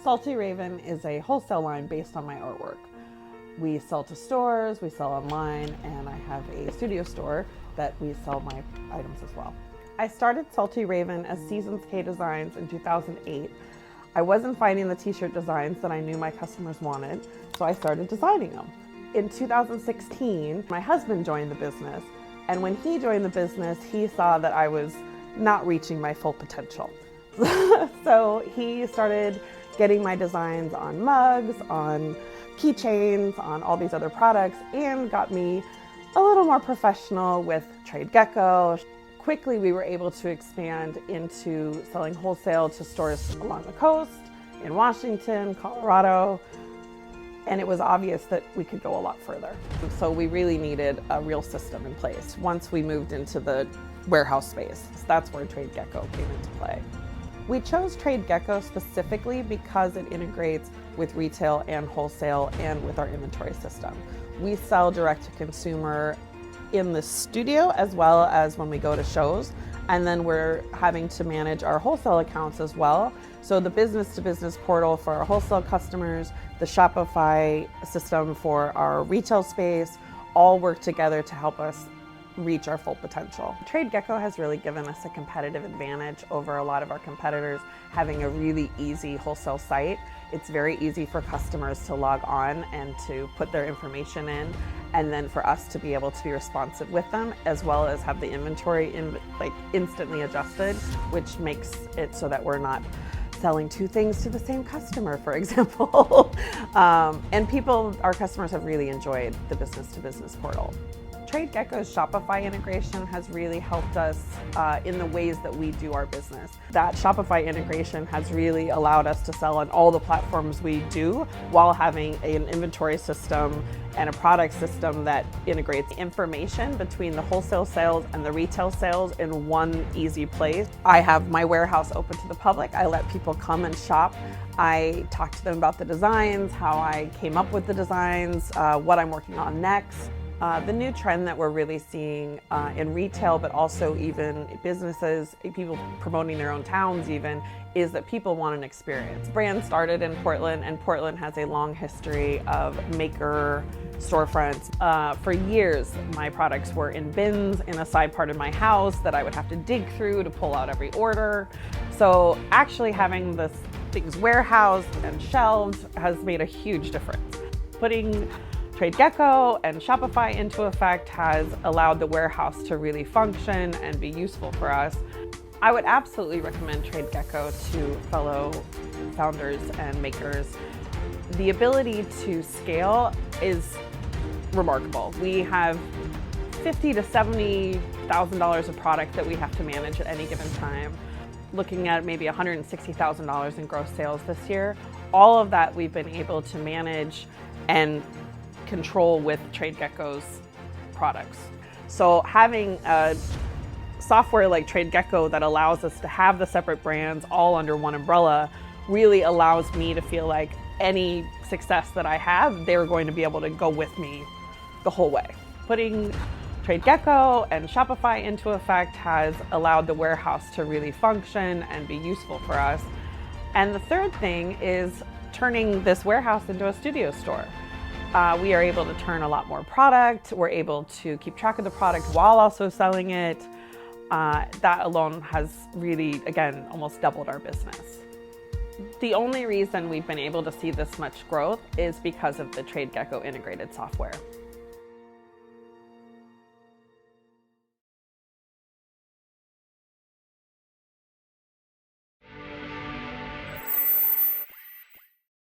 Salty Raven is a wholesale line based on my artwork. We sell to stores, we sell online, and I have a studio store that we sell my items as well. I started Salty Raven as Seasons K Designs in 2008. I wasn't finding the t-shirt designs that I knew my customers wanted, so I started designing them. In 2016, my husband joined the business, and when he joined the business, he saw that I was not reaching my full potential. So he started getting my designs on mugs, on keychains, on all these other products, and got me a little more professional with Trade Gecko. Quickly, we were able to expand into selling wholesale to stores along the coast, in Washington, Colorado, and it was obvious that we could go a lot further. So we really needed a real system in place once we moved into the warehouse space. So that's where Trade Gecko came into play. We chose Trade Gecko specifically because it integrates with retail and wholesale and with our inventory system. We sell direct to consumer in the studio as well as when we go to shows, and then we're having to manage our wholesale accounts as well. So the business-to-business portal for our wholesale customers, the Shopify system for our retail space, all work together to help us reach our full potential. Trade Gecko has really given us a competitive advantage over a lot of our competitors, having a really easy wholesale site. It's very easy for customers to log on and to put their information in, and then for us to be able to be responsive with them, as well as have the inventory instantly adjusted, which makes it so that we're not selling two things to the same customer, for example. And our customers have really enjoyed the business-to-business portal. Trade Gecko's Shopify integration has really helped us in the ways that we do our business. That Shopify integration has really allowed us to sell on all the platforms we do while having an inventory system and a product system that integrates information between the wholesale sales and the retail sales in one easy place. I have my warehouse open to the public. I let people come and shop. I talk to them about the designs, how I came up with the designs, what I'm working on next. The new trend that we're really seeing in retail, but also even businesses, people promoting their own towns even, is that people want an experience. The brand started in Portland, and Portland has a long history of maker storefronts. For years, my products were in bins in a side part of my house that I would have to dig through to pull out every order. So actually having things warehoused and shelved has made a huge difference. Putting Trade Gecko and Shopify into effect has allowed the warehouse to really function and be useful for us. I would absolutely recommend Trade Gecko to fellow founders and makers. The ability to scale is remarkable. We have $50,000 to $70,000 of product that we have to manage at any given time. Looking at maybe $160,000 in gross sales this year. All of that we've been able to manage and control with Trade Gecko's products. So having a software like Trade Gecko that allows us to have the separate brands all under one umbrella really allows me to feel like any success that I have, they're going to be able to go with me the whole way. Putting Trade Gecko and Shopify into effect has allowed the warehouse to really function and be useful for us. And the third thing is turning this warehouse into a studio store. We are able to turn a lot more product. We're able to keep track of the product while also selling it. That alone has really, again, almost doubled our business. The only reason we've been able to see this much growth is because of the Trade Gecko integrated software.